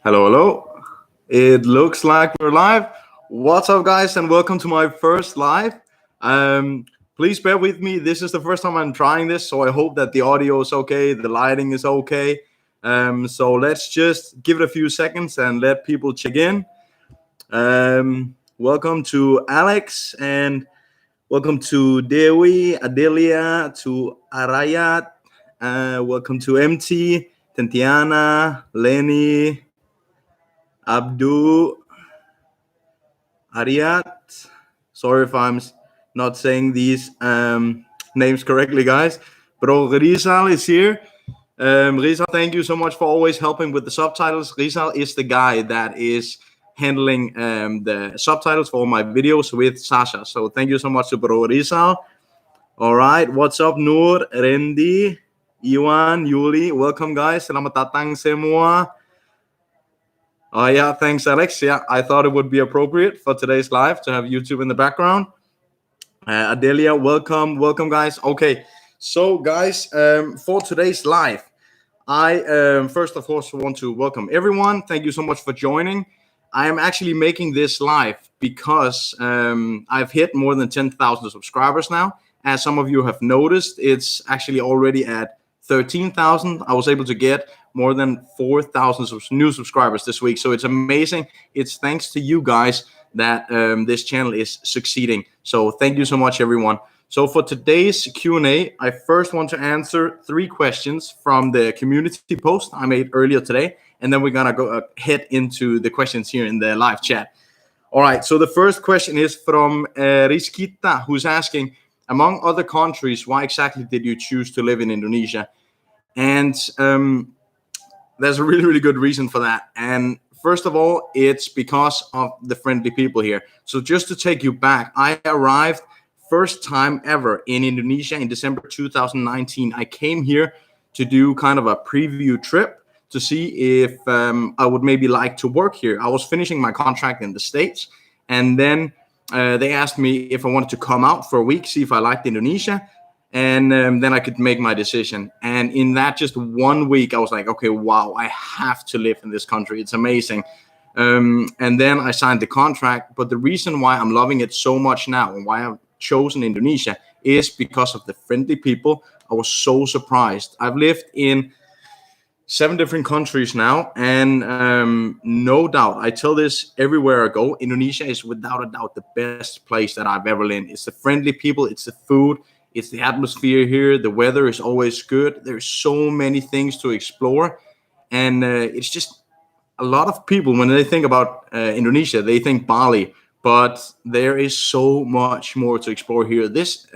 Hello, hello. It looks like we're live. What's up, guys, and welcome to my first live. Um, Please bear with me. This is the first time I'm trying this, so I hope that the audio is okay, the lighting is okay. So let's just give it a few seconds and let people check in. Welcome to Alex and welcome to Dewi, Adelia, to Arayat. Welcome to MT, Tentiana, Lenny, Abdu, Ariat. Sorry if I'm not saying these names correctly, guys. Bro, Rizal is here. Rizal, thank you so much for always helping with the subtitles. Rizal is the guy that is handling the subtitles for all my videos with Sasha. So thank you so much to Bro Rizal. All right, what's up, Nur, Randy, Iwan, Yuli? Welcome, guys. Selamat datang semua. Oh, yeah, thanks, Alex. Yeah, I thought it would be appropriate for today's live to have YouTube in the background. Adelia, welcome, guys. Okay, so guys, for today's live, I first, of course, want to welcome everyone. Thank you so much for joining. I am actually making this live because I've hit more than 10,000 subscribers now. As some of you have noticed, it's actually already at 13,000. I was able to get more than 4,000 new subscribers this week. So it's amazing. It's thanks to you guys that this channel is succeeding. So thank you so much, everyone. So for today's Q&A, I first want to answer 3 questions from the community post I made earlier today. And then we're going to go head into the questions here in the live chat. All right. So the first question is from Rizkita, who's asking, among other countries, why exactly did you choose to live in Indonesia? And there's a really, really good reason for that. And first of all, it's because of the friendly people here. So just to take you back, I arrived first time ever in Indonesia in December 2019. I came here to do kind of a preview trip to see if I would maybe like to work here. I was finishing my contract in the States, and then they asked me if I wanted to come out for a week, see if I liked Indonesia. And then I could make my decision. And in that just 1 week, I was like, okay, wow, I have to live in this country. It's amazing. And then I signed the contract. But the reason why I'm loving it so much now and why I've chosen Indonesia is because of the friendly people. I was so surprised. I've lived in 7 different countries now. And no doubt, I tell this everywhere I go, Indonesia is without a doubt the best place that I've ever lived. It's the friendly people. It's the food. It's the atmosphere here. The weather is always good. There's so many things to explore. And it's just a lot of people, when they think about Indonesia, they think Bali. But there is so much more to explore here. This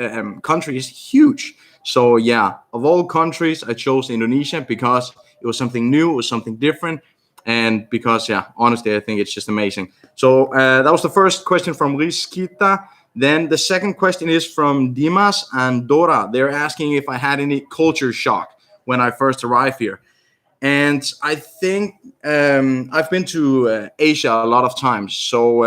country is huge. So, yeah, of all countries, I chose Indonesia because it was something new. It was something different. And because, yeah, honestly, I think it's just amazing. So that was the first question from Rizkita. Then the second question is from Dimas and Dora. They're asking if I had any culture shock when I first arrived here. And I think I've been to Asia a lot of times. So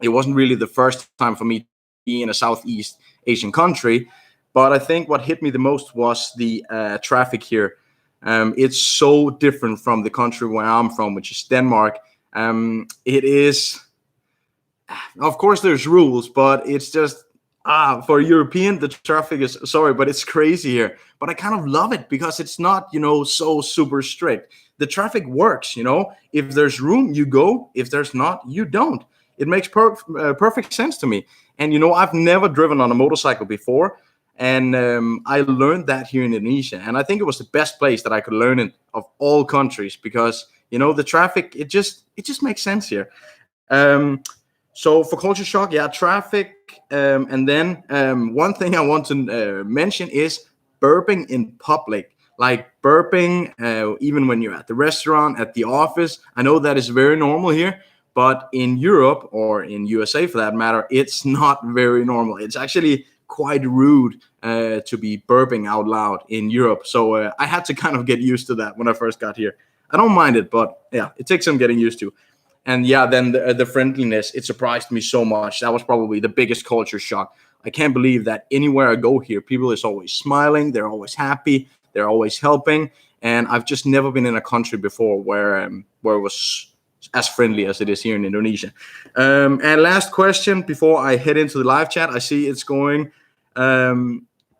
it wasn't really the first time for me to be in a Southeast Asian country. But I think what hit me the most was the traffic here. It's so different from the country where I'm from, which is Denmark. It is... Of course, there's rules, but it's just for European, the traffic is sorry, but it's crazy here. But I kind of love it because it's not, so super strict. The traffic works, If there's room, you go. If there's not, you don't. It makes perfect sense to me. And I've never driven on a motorcycle before, and I learned that here in Indonesia. And I think it was the best place that I could learn it of all countries because the traffic it just makes sense here. So for culture shock, yeah, traffic. And then one thing I want to mention is burping in public. Like burping, even when you're at the restaurant, at the office. I know that is very normal here, but in Europe or in USA for that matter, it's not very normal. It's actually quite rude to be burping out loud in Europe. So I had to kind of get used to that when I first got here. I don't mind it, but yeah, it takes some getting used to. And yeah, then the friendliness, it surprised me so much. That was probably the biggest culture shock. I can't believe that anywhere I go here, people is always smiling. They're always happy. They're always helping. and I've just never been in a country before where it was as friendly as it is here in Indonesia. And last question before I head into the live chat. I see it's going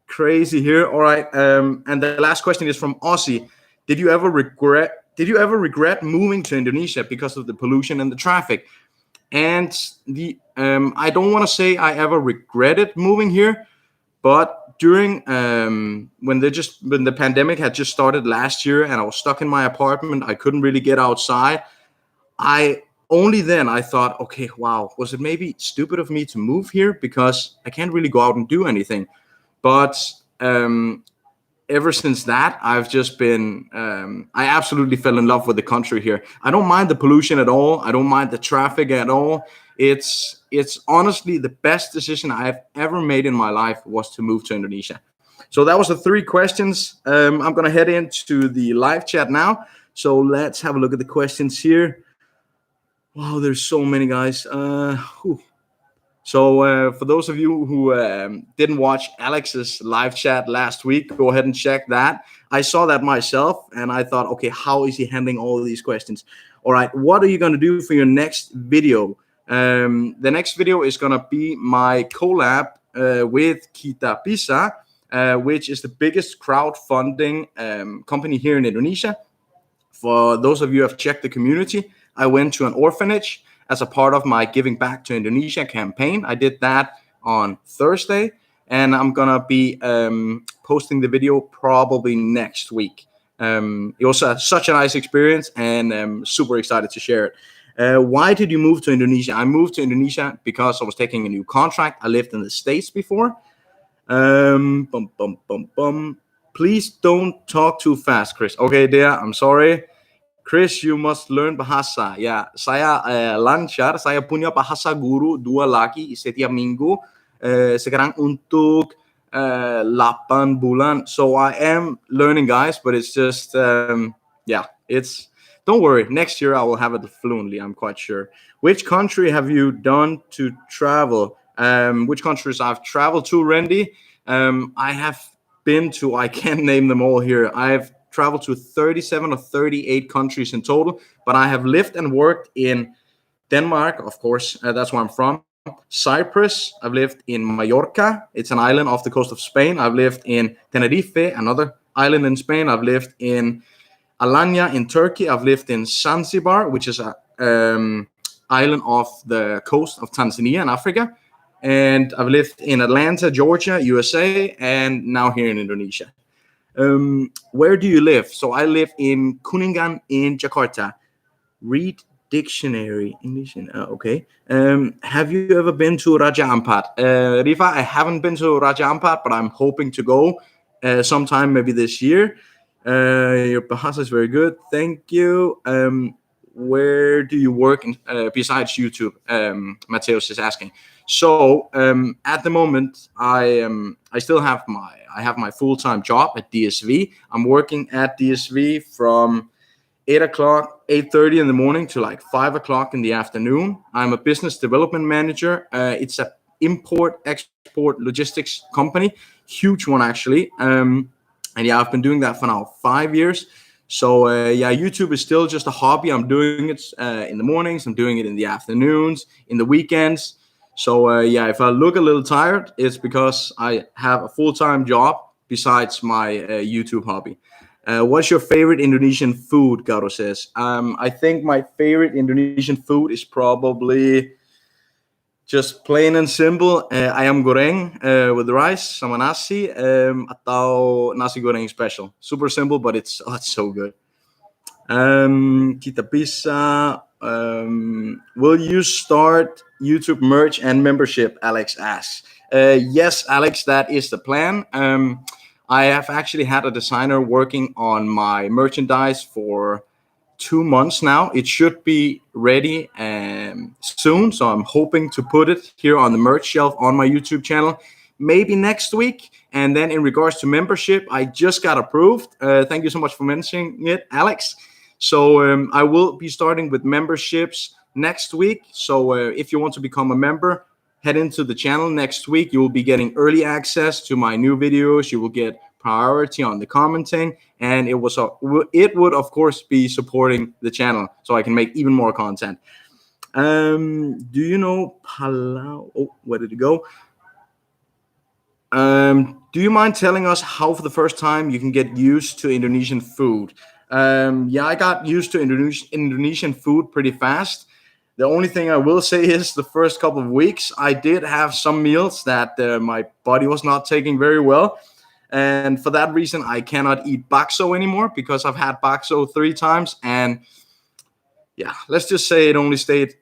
crazy here. All right. And the last question is from Aussie. Did you ever regret moving to Indonesia because of the pollution and the traffic? And I don't want to say I ever regretted moving here, but during when the pandemic had just started last year and I was stuck in my apartment, I couldn't really get outside. I thought, okay, wow, was it maybe stupid of me to move here because I can't really go out and do anything? But ever since that, I've just been, I absolutely fell in love with the country here. I don't mind the pollution at all. I don't mind the traffic at all. It's honestly the best decision I've ever made in my life was to move to Indonesia. So that was the 3 questions. I'm going to head into the live chat now. So let's have a look at the questions here. Wow, there's so many, guys. So for those of you who didn't watch Alex's live chat last week, go ahead and check that. I saw that myself, and I thought, okay, how is he handling all of these questions? All right, what are you going to do for your next video? The next video is going to be my collab with Kita Bisa, which is the biggest crowdfunding company here in Indonesia. For those of you who have checked the community, I went to an orphanage as a part of my Giving Back to Indonesia campaign. I did that on Thursday, and I'm going to be posting the video probably next week. It was such a nice experience, and I'm super excited to share it. Why did you move to Indonesia? I moved to Indonesia because I was taking a new contract. I lived in the States before. Please don't talk too fast, Chris. Okay, dear, I'm sorry. Chris, you must learn bahasa. Ya, saya lancar. Saya punya bahasa guru 2 lagi setiap minggu. Sekarang untuk 8 bulan. So I am learning, guys, but it's just, don't worry. Next year I will have it fluently, I'm quite sure. Which country have you done to travel? Which countries I've traveled to, Randy? I have been to, I can't name them all here. I've traveled to 37 or 38 countries in total, but I have lived and worked in Denmark, of course, that's where I'm from. Cyprus, I've lived in Mallorca, it's an island off the coast of Spain. I've lived in Tenerife, another island in Spain. I've lived in Alanya in Turkey. I've lived in Zanzibar, which is an island off the coast of Tanzania in Africa. And I've lived in Atlanta, Georgia, USA, and now here in Indonesia. Where do you live? So I live in Kuningan in Jakarta. Read dictionary English. Okay. Have you ever been to Raja Ampat? Rifa, I haven't been to Raja Ampat, but I'm hoping to go sometime maybe this year. Your bahasa is very good. Thank you. Where do you work besides YouTube? Mateus is asking. So at the moment, I still have my full-time job at DSV. I'm working at DSV from 8:30 in the morning to like 5 o'clock in the afternoon. I'm a business development manager. It's an import-export logistics company, huge one actually. And yeah, I've been doing that for now 5 years. So YouTube is still just a hobby. I'm doing it in the mornings. I'm doing it in the afternoons, in the weekends. So if I look a little tired, it's because I have a full-time job besides my YouTube hobby. What's your favorite Indonesian food? Garo says. I think my favorite Indonesian food is probably just plain and simple. Ayam goreng with rice sama nasi, atau nasi goreng special. Super simple, but it's so good. Kita Bisa. Will you start YouTube merch and membership? Alex asks. Yes, Alex, that is the plan. I have actually had a designer working on my merchandise for 2 months now. It should be ready soon, so I'm hoping to put it here on the merch shelf on my YouTube channel maybe next week. And then in regards to membership, I just got approved. Thank you so much for mentioning it, Alex. So I will be starting with memberships next week. So if you want to become a member, head into the channel next week. You will be getting early access to my new videos. You will get priority on the commenting, and it would of course be supporting the channel so I can make even more content. Do you know Palau? Oh, where did it go? Do you mind telling us how, for the first time, you can get used to Indonesian food? Yeah, I got used to Indonesian food pretty fast. The only thing I will say is the first couple of weeks, I did have some meals that my body was not taking very well. And for that reason, I cannot eat bakso anymore because I've had bakso 3 times. And yeah, let's just say it only stayed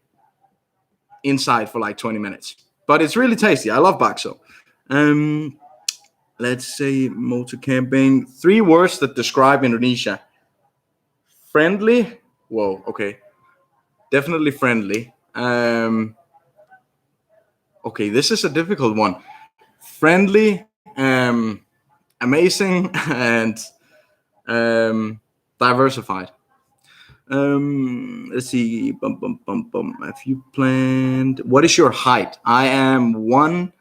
inside for like 20 minutes. But it's really tasty. I love bakso. Let's say motor camping. 3 words that describe Indonesia. Friendly. Whoa, okay. Definitely friendly. Okay, this is a difficult one. Friendly, amazing, and diversified. Let's see. Have you planned? What is your height? I am 1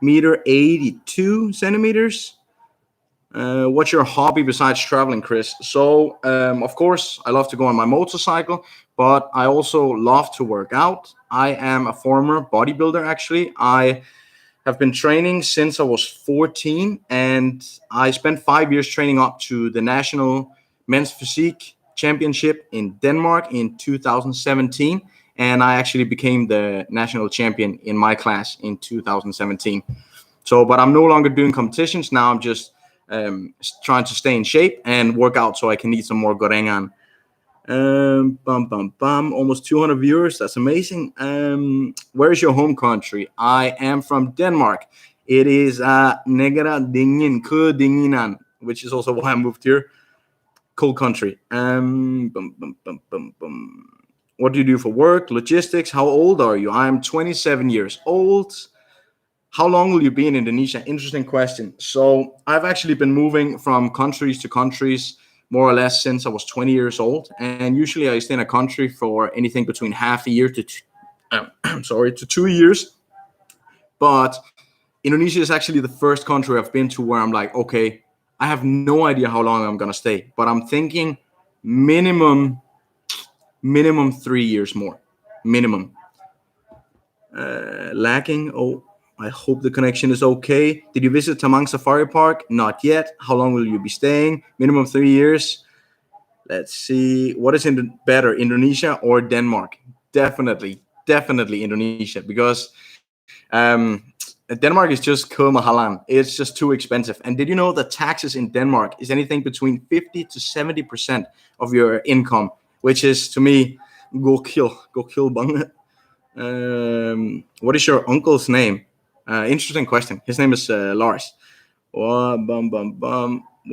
meter 82 centimeters. What's your hobby besides traveling, Chris? So, of course, I love to go on my motorcycle, but I also love to work out. I am a former bodybuilder, actually. I have been training since I was 14, and I spent 5 years training up to the national men's physique championship in Denmark in 2017. And I actually became the national champion in my class in 2017. So, but I'm no longer doing competitions. Now I'm just trying to stay in shape and work out so I can eat some more gorengan. Almost 200 viewers. That's amazing. Where is your home country? I am from Denmark. It is Negara Dingin, Kedinginan, which is also why I moved here. Cold country. What do you do for work? Logistics. How old are you? I am 27 years old. How long will you be in Indonesia? Interesting question. So I've actually been moving from countries to countries more or less since I was 20 years old. And usually I stay in a country for anything between half a year to 2 years. But Indonesia is actually the first country I've been to where I'm like, okay, I have no idea how long I'm going to stay. But I'm thinking minimum 3 years more. Minimum. Lacking. Oh, I hope the connection is okay. Did you visit Tamang Safari Park? Not yet. How long will you be staying? Minimum 3 years. Let's see. What is better, Indonesia or Denmark? Definitely Indonesia, because Denmark is just kemahalan. It's just too expensive. And did you know that taxes in Denmark is anything between 50 to 70% of your income, which is, to me, go kill banget. What is your uncle's name? Interesting question. His name is Lars. What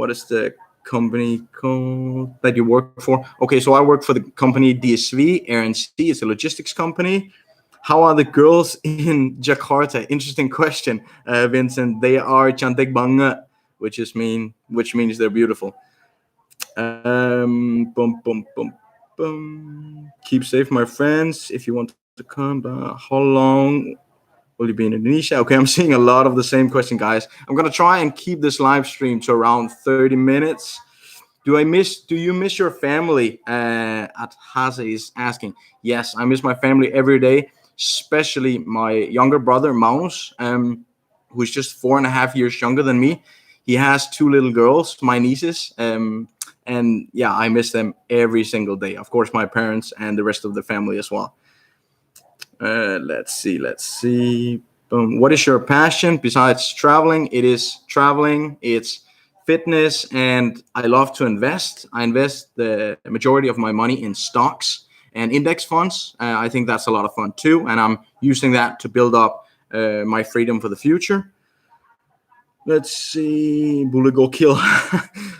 is the company called that you work for? Okay, so I work for the company DSV RNC. It's a logistics company. How are the girls in Jakarta? Interesting question, Vincent. They are cantik banget, which means they're beautiful. Keep safe, my friends. If you want to come, how long will you be in Indonesia? Okay, I'm seeing a lot of the same question, guys. I'm gonna try and keep this live stream to around 30 minutes. Do you miss your family? At Hase is asking. Yes, I miss my family every day, especially my younger brother Maus, who's just 4.5 years younger than me. He has 2 little girls, my nieces, and yeah, I miss them every single day. Of course, my parents and the rest of the family as well. Let's see. What is your passion besides traveling? It is traveling. It's fitness, and I love to invest. I invest the majority of my money in stocks and index funds. I think that's a lot of fun too, and I'm using that to build up my freedom for the future. Let's see. Boleh gokil.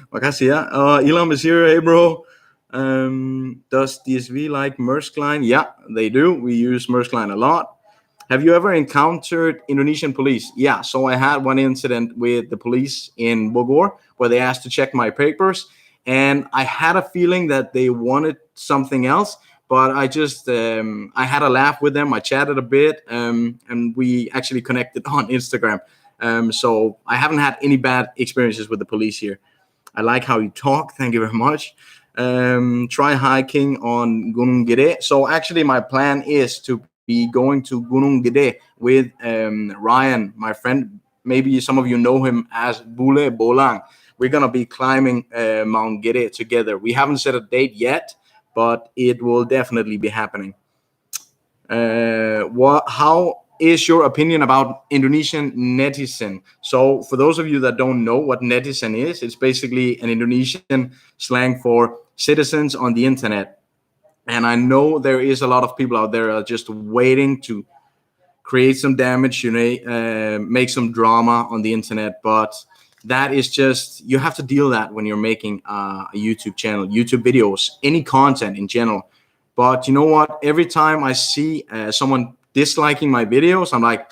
Makasih ya. Ilham is here. Hey, bro. Does DSV like Maersk Line? Yeah, they do. We use Maersk Line a lot. Have you ever encountered Indonesian police? Yeah, so I had one incident with the police in Bogor where they asked to check my papers, and I had a feeling that they wanted something else, but I just I had a laugh with them. I chatted a bit, and we actually connected on Instagram. So I haven't had any bad experiences with the police here. I like how you talk. Thank you very much. Try hiking on Gunung Gede. So actually, my plan is to be going to Gunung Gede with Ryan, my friend. Maybe some of you know him as Bule Bolang. We're gonna be climbing Mount Gede together. We haven't set a date yet, but it will definitely be happening. How is your opinion about Indonesian netizen? So, for those of you that don't know what netizen is, it's basically an Indonesian slang for citizens on the internet. And I know there is a lot of people out there are just waiting to create some damage, make some drama on the internet. But that is just, you have to deal that when you're making a YouTube channel, YouTube videos, any content in general. But you know what? Every time I see someone disliking my videos, I'm like,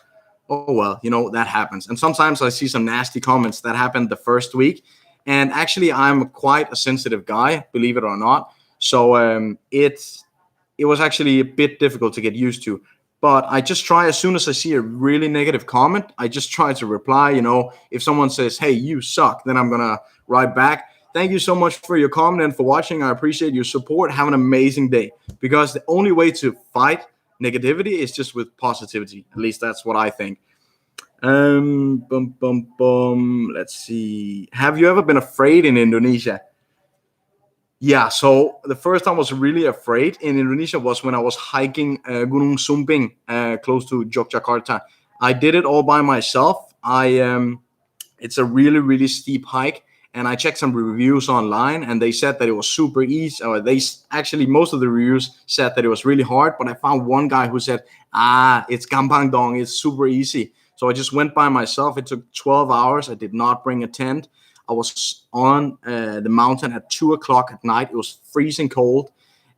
oh, well, that happens. And sometimes I see some nasty comments that happened the first week. And actually, I'm quite a sensitive guy, believe it or not. So it was actually a bit difficult to get used to. But I just try, as soon as I see a really negative comment, I just try to reply. If someone says, hey, you suck, then I'm going to write back, thank you so much for your comment and for watching. I appreciate your support. Have an amazing day. Because the only way to fight negativity is just with positivity. At least that's what I think. Let's see. Have you ever been afraid in Indonesia? Yeah, so the first time I was really afraid in Indonesia was when I was hiking Gunung Sumbing close to Jakarta. I did it all by myself. It's a really, really steep hike, and I checked some reviews online, and they said that it was super easy. Or most of the reviews said that it was really hard, but I found one guy who said, it's gampang dong, it's super easy. So I just went by myself. It took 12 hours. I did not bring a tent. I was on the mountain at 2:00 at night. It was freezing cold,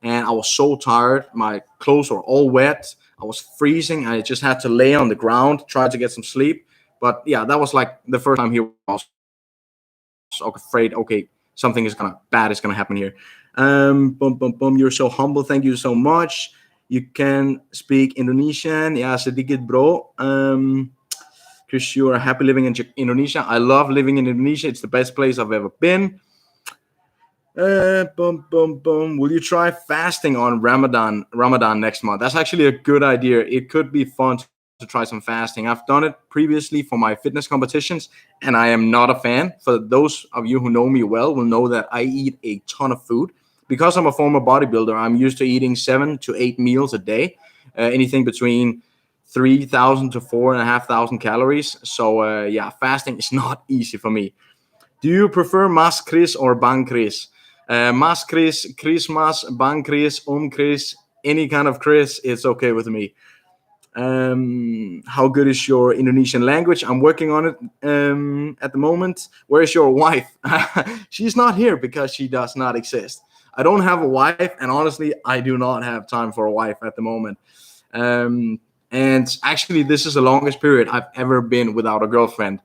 and I was so tired. My clothes were all wet. I was freezing. I just had to lay on the ground, try to get some sleep. But yeah, that was like the first time here. I was afraid. Okay, something bad is gonna happen here. You're so humble. Thank you so much. You can speak Indonesian. Yeah, sedikit bro. Chris, you are happy living in Indonesia. I love living in Indonesia. It's the best place I've ever been. Will you try fasting on Ramadan next month? That's actually a good idea. It could be fun to try some fasting. I've done it previously for my fitness competitions, and I am not a fan. For those of you who know me well will know that I eat a ton of food. Because I'm a former bodybuilder, I'm used to eating 7 to 8 meals a day, anything between 3,000 to 4,500 calories. So fasting is not easy for me. Do you prefer Mas Chris or Bang Chris? Mas Chris, Chris Mas, Bang Chris, Chris, any kind of Chris, it's okay with me. How good is your Indonesian language? I'm working on it at the moment. Where is your wife? She's not here because she does not exist. I don't have a wife, and honestly, I do not have time for a wife at the moment. And actually, this is the longest period I've ever been without a girlfriend.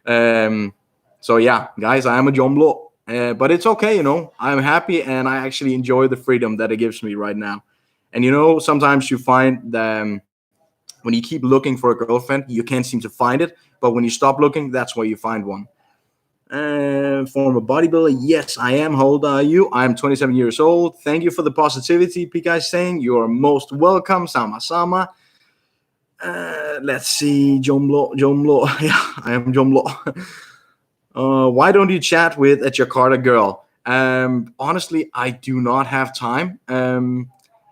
So yeah, guys, I am a jomblo, but it's okay. I'm happy, and I actually enjoy the freedom that it gives me right now. And sometimes you find that when you keep looking for a girlfriend, you can't seem to find it. But when you stop looking, that's where you find one. Former bodybuilder, yes, I am. How old are you? I'm 27 years old. Thank you for the positivity, Pika is saying. You are most welcome. Sama-sama. Let's see, Jomblo. Yeah, I am Jomblo. Why don't you chat with a Jakarta girl? Honestly, I do not have time. And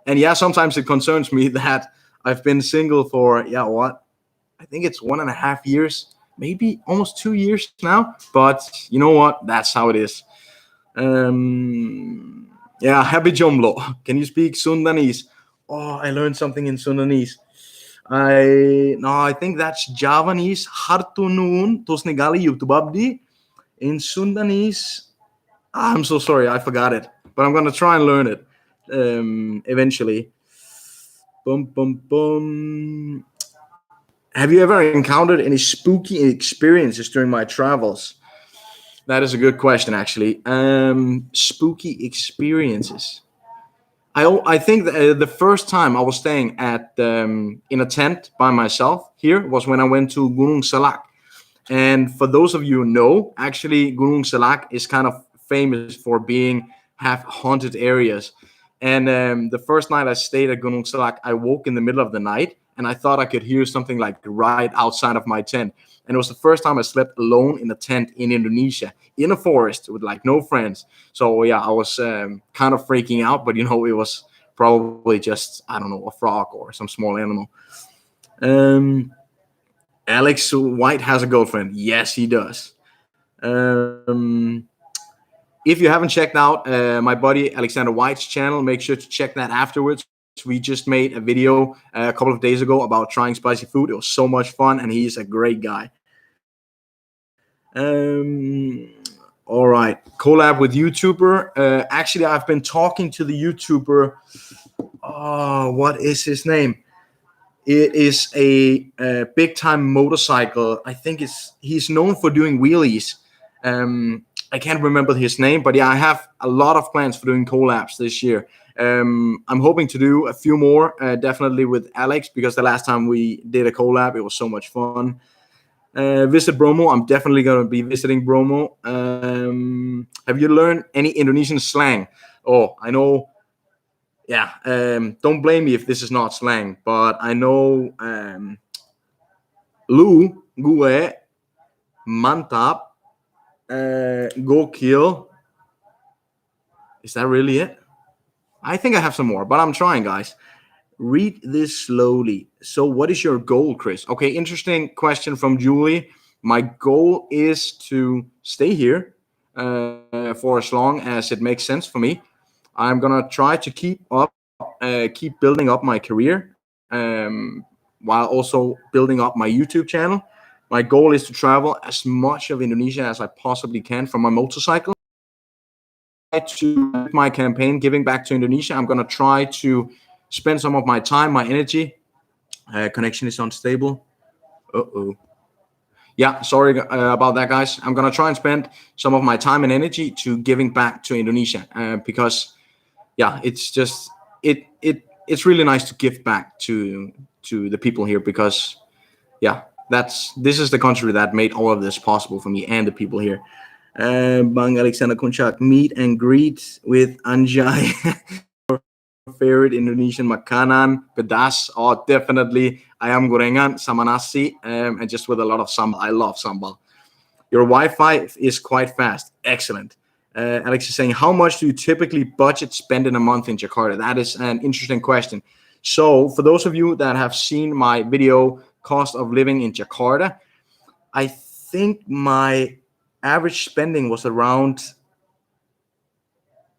yeah, sometimes it concerns me that I've been single for, I think it's 1.5 years, maybe almost 2 years now. But you know what? That's how it is. Happy Jomblo. Can you speak Sundanese? Oh, I learned something in Sundanese. I think that's Javanese. Hartunun Tosnigali Yutubabdi. In Sundanese, I'm so sorry, I forgot it, but I'm gonna try and learn it eventually. Have you ever encountered any spooky experiences during my travels? That is a good question, actually. Spooky experiences. I think the first time I was staying at in a tent by myself here was when I went to Gunung Salak. And for those of you who know, actually, Gunung Salak is kind of famous for being have haunted areas. And the first night I stayed at Gunung Salak, I woke in the middle of the night and I thought I could hear something like right outside of my tent. And it was the first time I slept alone in a tent in Indonesia, in a forest with like no friends. So yeah, I was kind of freaking out, but it was probably just, I don't know, a frog or some small animal. Um, Alex White has a girlfriend. Yes, he does. Um, if you haven't checked out my buddy Alexander White's channel, make sure to check that afterwards. We just made a video a couple of days ago about trying spicy food. It was so much fun, and he's a great guy. All right, collab with YouTuber. Actually, I've been talking to the YouTuber. Oh, what is his name? It is a big time motorcycle. I think he's known for doing wheelies. I can't remember his name, but yeah, I have a lot of plans for doing collabs this year. I'm hoping to do a few more, definitely with Alex, because the last time we did a collab, it was so much fun. Visit Bromo. I'm definitely going to be visiting Bromo. Have you learned any Indonesian slang? Oh, I know. Yeah, don't blame me if this is not slang, but I know Lu, gue, mantap, gokil. Is that really it? I think I have some more, but I'm trying, guys. Read this slowly. So, what is your goal, Chris? Okay, interesting question from Julie. My goal is to stay here for as long as it makes sense for me. I'm gonna try to keep building up my career, while also building up my YouTube channel. My goal is to travel as much of Indonesia as I possibly can from my motorcycle. To my campaign, giving back to Indonesia, I'm gonna try to spend some of my time, my energy. Connection is unstable. Uh-oh. Yeah, sorry about that, guys. I'm gonna try and spend some of my time and energy to giving back to Indonesia, because yeah, it's really nice to give back to the people here, because yeah, this is the country that made all of this possible for me and the people here. Bang Alexander Kunchak, meet and greet with Anjay. Favorite Indonesian makanan, pedas. Oh, definitely ayam gorengan sama nasi, and just with a lot of sambal. I love sambal. Your Wi-Fi is quite fast. Excellent. Alex is saying, how much do you typically budget spend in a month in Jakarta? That is an interesting question. So for those of you that have seen my video, cost of living in Jakarta, I think my average spending was around,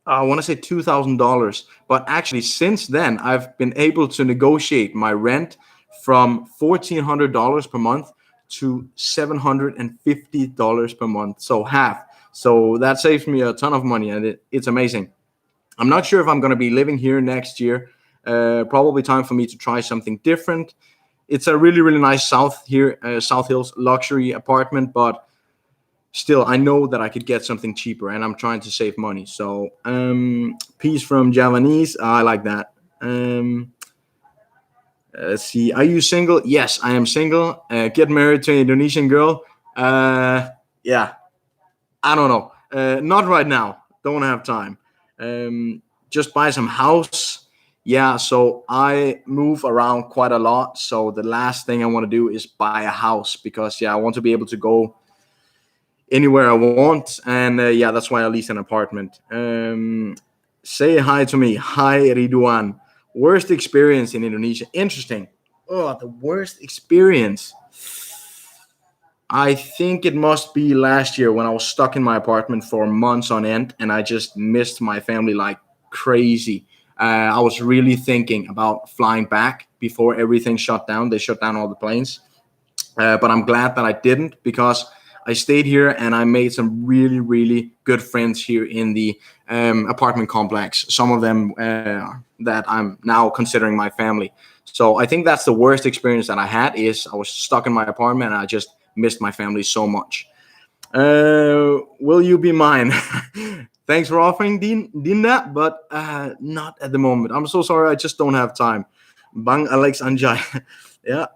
I want to say $2,000. But actually, since then, I've been able to negotiate my rent from $1,400 per month to $750 per month. So half. So that saves me a ton of money, and it's amazing. I'm not sure if I'm going to be living here next year. Probably time for me to try something different. It's a really, really nice South Hills luxury apartment, but still, I know that I could get something cheaper, and I'm trying to save money. So, peace from Javanese. I like that. Let's see. Are you single? Yes, I am single. Get married to an Indonesian girl. Yeah, I don't know. Not right now. Don't have time. Just buy some house. Yeah, so I move around quite a lot. So the last thing I want to do is buy a house, because yeah, I want to be able to go anywhere I want, and yeah, that's why I lease an apartment. Say hi to me. Hi, Ridwan. Worst experience in Indonesia? Interesting. Oh, the worst experience. I think it must be last year when I was stuck in my apartment for months on end, and I just missed my family like crazy. I was really thinking about flying back before everything shut down. They shut down all the planes. But I'm glad that I didn't, because I stayed here and I made some really, really good friends here in the apartment complex. Some of them that I'm now considering my family. So I think that's the worst experience that I had, is I was stuck in my apartment and I just missed my family so much. Will you be mine? Thanks for offering, Dinda, but not at the moment. I'm so sorry. I just don't have time. Bang Alex Anjay. Yeah.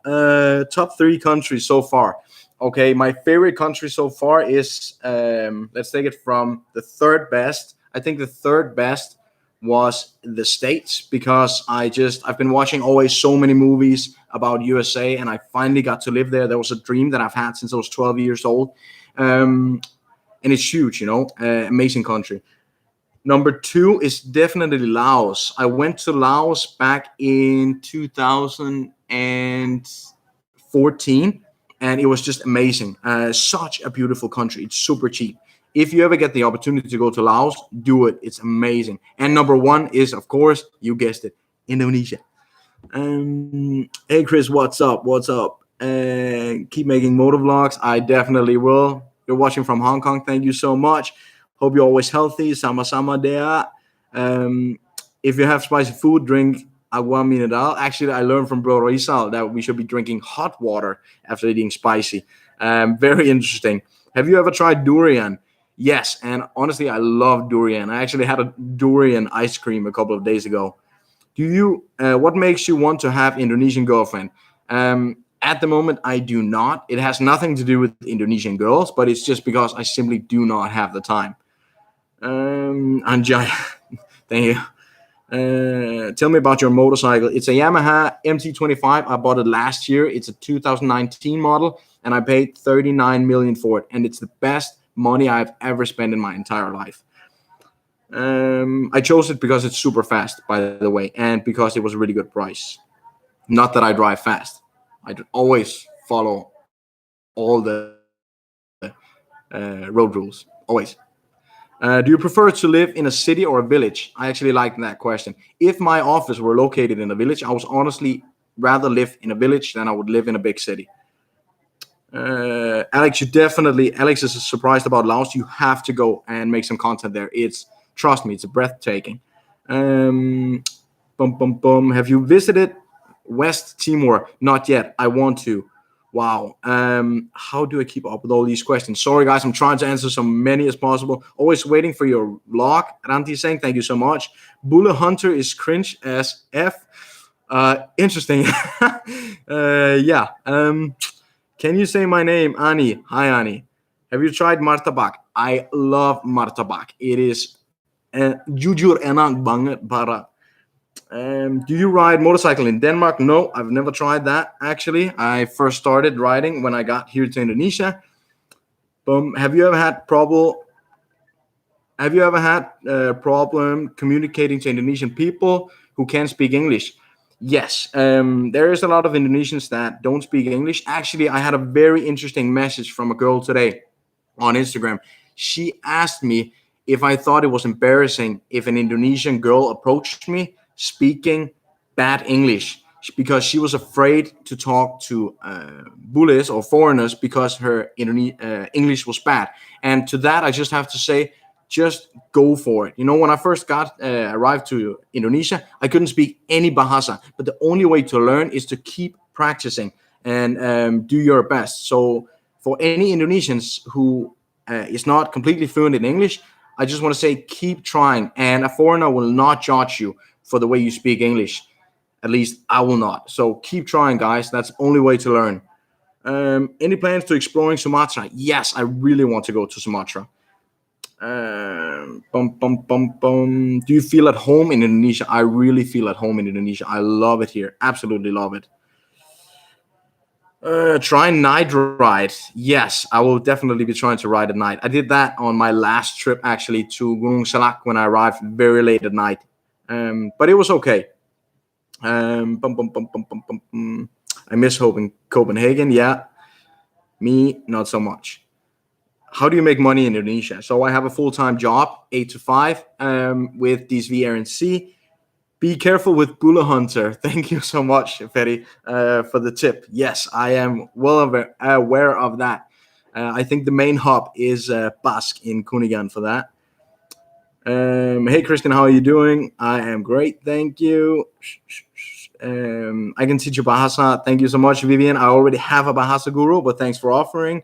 Top 3 countries so far. Okay, my favorite country so far is let's take it from the third best. I think the third best was the States because I've been watching always so many movies about USA, and I finally got to live there. There was a dream that I've had since I was 12 years old. And it's huge, amazing country. Number two is definitely Laos. I went to Laos back in 2014, and it was just amazing. Such a beautiful country. It's super cheap. If you ever get the opportunity to go to Laos, do it. It's amazing. And number one is, of course, you guessed it, Indonesia. Hey, Chris, what's up? What's up? Keep making motor vlogs. I definitely will. You're watching from Hong Kong. Thank you so much. Hope you're always healthy. Sama-sama there. If you have spicy food, drink agua mineral. Actually, I learned from Bro Rizal that we should be drinking hot water after eating spicy. Very interesting. Have you ever tried durian? Yes, and honestly, I love durian. I actually had a durian ice cream a couple of days ago. What makes you want to have Indonesian girlfriend? At the moment, I do not. It has nothing to do with Indonesian girls, but it's just because I simply do not have the time. Anjay, thank you. Tell me about your motorcycle. It's a Yamaha MT25. I bought it last year. It's a 2019 model, and I paid 39 million for it, and it's the best money I've ever spent in my entire life. I chose it because it's super fast, by the way, and because it was a really good price. Not that I drive fast. I always follow all the road rules. Always. Do you prefer to live in a city or a village? I actually like that question. If my office were located in a village, I would honestly rather live in a village than I would live in a big city. Alex, Alex is surprised about Laos. You have to go and make some content there. Trust me, it's breathtaking. Have you visited West Timor? Not yet. I want to. Wow. How do I keep up with all these questions? Sorry, guys. I'm trying to answer so many as possible. Always waiting for your vlog. Ranti saying thank you so much. Bulla Hunter is cringe as F. Interesting. Yeah. Can you say my name? Ani. Hi, Ani. Have you tried martabak? I love martabak. It is jujur enak banget, para. Do you ride motorcycle in Denmark? No, I've never tried that. Actually, I first started riding when I got here to Indonesia. Have you ever had problem communicating to Indonesian people who can't speak English? Yes, there is a lot of Indonesians that don't speak English. Actually, I had a very interesting message from a girl today on Instagram. She asked me if I thought it was embarrassing if an Indonesian girl approached me speaking bad English because she was afraid to talk to bullies or foreigners because her English was bad. And to that, I just have to say, just go for it. When I first arrived to Indonesia, I couldn't speak any Bahasa, but the only way to learn is to keep practicing and do your best. So for any Indonesians who is not completely fluent in English, I just want to say, keep trying, and a foreigner will not judge you for the way you speak English. At least I will not. So keep trying, guys. That's the only way to learn. Any plans to exploring Sumatra? Yes, I really want to go to Sumatra. Do you feel at home in Indonesia? I really feel at home in Indonesia. I love it here. Absolutely love it. Try night ride. Yes, I will definitely be trying to ride at night. I did that on my last trip actually to Gunung Salak when I arrived very late at night. But it was okay. I miss Copenhagen. Yeah, me not so much. How do you make money in Indonesia? So I have a full-time job, 8 to 5, with DSV Air and Sea. Be careful with Bulla Hunter. Thank you so much, Ferry, for the tip. Yes, I am well aware of that. I think the main hub is Basque in Kunigan for that. Hey, Kristian, how are you doing? I am great, thank you. I can teach you Bahasa. Thank you so much, Vivian. I already have a Bahasa guru, but thanks for offering.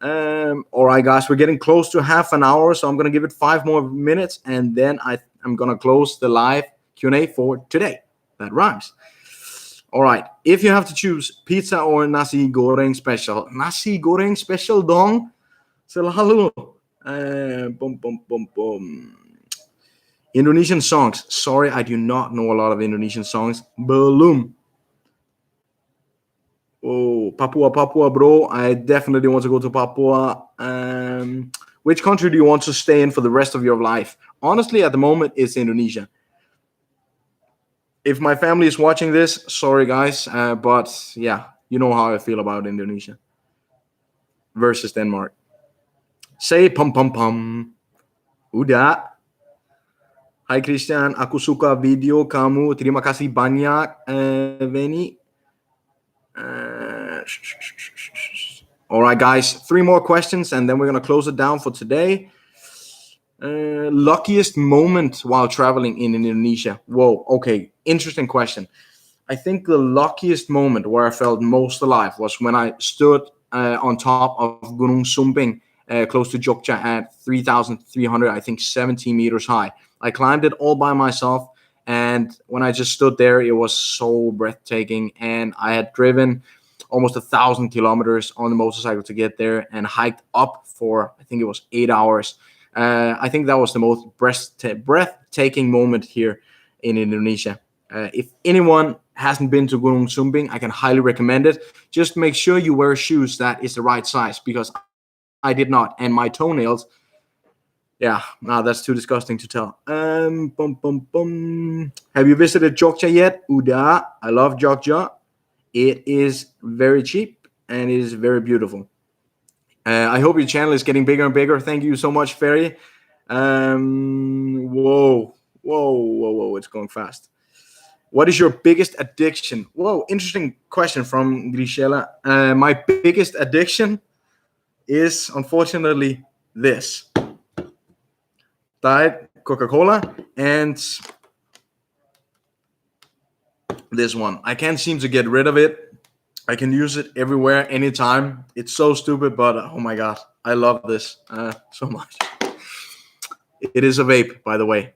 All right, guys, we're getting close to half an hour, so I'm going to give it 5 more minutes, and then I'm going to close the live Q&A for today. That rhymes. All right. If you have to choose pizza or nasi goreng special, nasi goreng special dong. Selalu. Boom, boom, boom, boom. Indonesian songs. Sorry, I do not know a lot of Indonesian songs. Belum. Oh, Papua, bro. I definitely want to go to Papua. Which country do you want to stay in for the rest of your life? Honestly, at the moment, it's Indonesia. If my family is watching this, sorry guys, but yeah, you know how I feel about Indonesia versus Denmark. Say pum pum pum. Udah. Hai Kristian, aku suka video kamu. Terima kasih banyak, Veni. All right, guys, 3 more questions, and then we're gonna close it down for today. Luckiest moment while traveling in Indonesia. Whoa, okay, interesting question. I think the luckiest moment where I felt most alive was when I stood on top of Gunung Sumbing, close to Jogja at 3,300, I think 17 meters high. I climbed it all by myself, and when I just stood there, it was so breathtaking. And I had driven almost 1,000 kilometers on the motorcycle to get there and hiked up for, I think it was 8 hours. I think that was the most breathtaking moment here in Indonesia. If anyone hasn't been to Gunung Sumbing, I can highly recommend it. Just make sure you wear shoes that is the right size, because I did not, and my toenails, yeah, no, that's too disgusting to tell. Have you visited Jogja yet? Udah, I love Jogja. It is very cheap and it is very beautiful. I hope your channel is getting bigger and bigger. Thank you so much, Ferry. Whoa, it's going fast. What is your biggest addiction? Whoa, interesting question from Grisela. My biggest addiction is, unfortunately, this. Diet Coca-Cola and this one. I can't seem to get rid of it. I can use it everywhere, anytime. It's so stupid, but oh my God, I love this so much. It is a vape, by the way.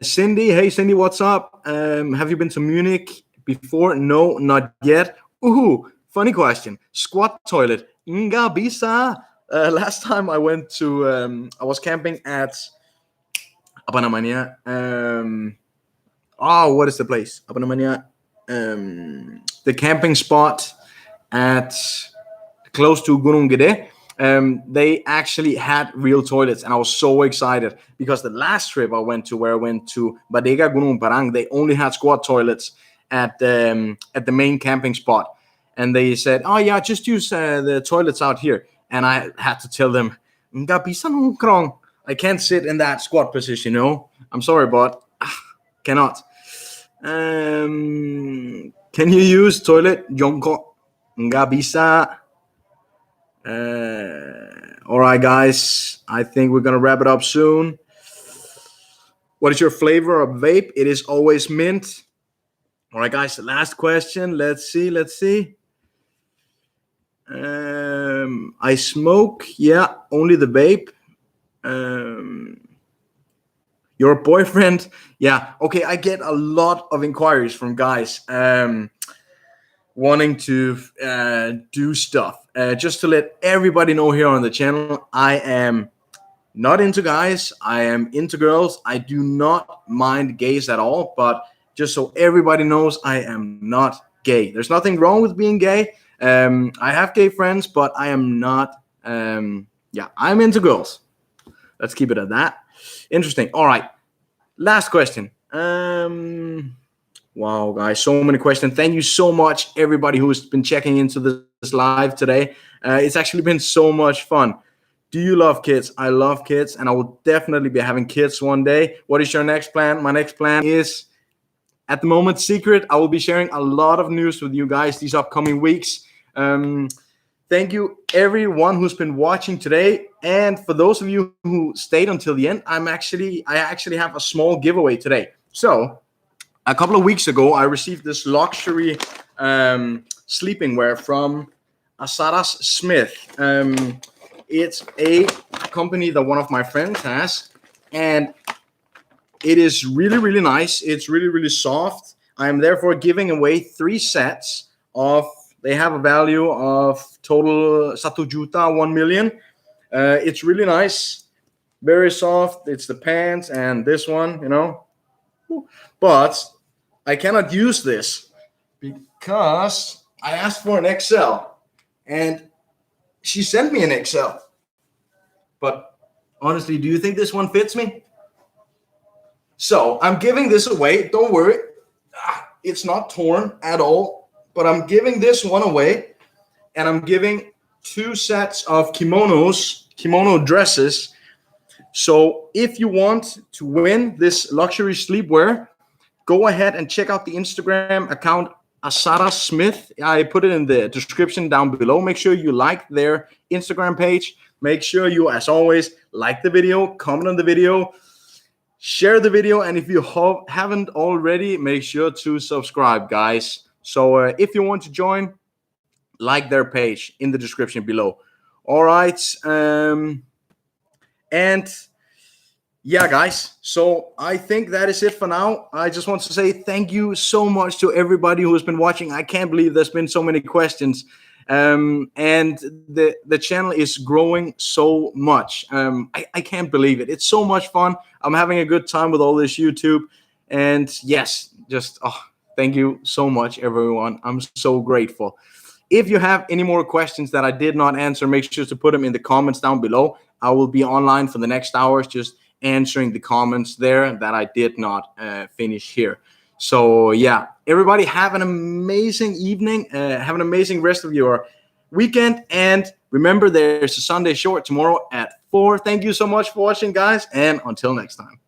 Cindy, hey Cindy, what's up? Have you been to Munich before? No, not yet. Ooh, funny question. Squat toilet. Nggak bisa. Last time I went to, I was camping at, apa namanya? What is the place? Apa namanya? The camping spot at close to Gunung Gede. They actually had real toilets, and I was so excited because the last trip I went to, where I went to Badega Gunung Parang, they only had squat toilets at the main camping spot, and they said, "Oh yeah, just use the toilets out here." And I had to tell them, "Nggak bisa nongkrong. I can't sit in that squat position, you know. I'm sorry, but cannot." Can you use toilet? Jongkok. Nggak bisa. All right, guys. I think we're gonna wrap it up soon. What is your flavor of vape? It is always mint. All right, guys. Last question. Let's see. I smoke. Yeah, only the vape. Your boyfriend? Yeah. Okay. I get a lot of inquiries from guys wanting to do stuff. Just to let everybody know here on the channel, I am not into guys. I am into girls. I do not mind gays at all. But just so everybody knows, I am not gay. There's nothing wrong with being gay. I have gay friends, but I am not. I'm into girls. Let's keep it at that. Interesting. All right. Last question. Wow, guys, so many questions. Thank you so much, everybody who's been checking into this live today. It's actually been so much fun. Do you love kids? I love kids, and I will definitely be having kids one day. What is your next plan? My next plan is, at the moment, secret. I will be sharing a lot of news with you guys these upcoming weeks. Thank you, everyone who's been watching today. And for those of you who stayed until the end, I actually have a small giveaway today. So, a couple of weeks ago, I received this luxury sleeping wear from Asaras Smith. It's a company that one of my friends has, and it is really, really nice. It's really, really soft. I'm therefore giving away 3 sets of, they have a value of total 1 juta, 1 million. It's really nice, very soft. It's the pants and this one, you know. But I cannot use this because I asked for an XL and she sent me an XL. But honestly, do you think this one fits me? So I'm giving this away. Don't worry. It's not torn at all. But I'm giving this one away. And I'm giving 2 sets of kimono dresses. So if you want to win this luxury sleepwear, go ahead and check out the Instagram account Asara Smith. I put it in the description down below. Make sure you like their Instagram page. Make sure you, as always, like the video, comment on the video, share the video, and if you haven't already, make sure to subscribe, guys. So if you want to join, like their page in the description below. All right. And yeah, guys, so I think that is it for now. I just want to say thank you so much to everybody who has been watching. I can't believe there's been so many questions. And the channel is growing so much. I can't believe it. It's so much fun. I'm having a good time with all this YouTube. And yes, just thank you so much, everyone. I'm so grateful. If you have any more questions that I did not answer, make sure to put them in the comments down below. I will be online for the next hours just answering the comments there that I did not finish here. So yeah, everybody have an amazing evening. Have an amazing rest of your weekend. And remember, there's a Sunday short tomorrow at 4. Thank you so much for watching, guys. And until next time.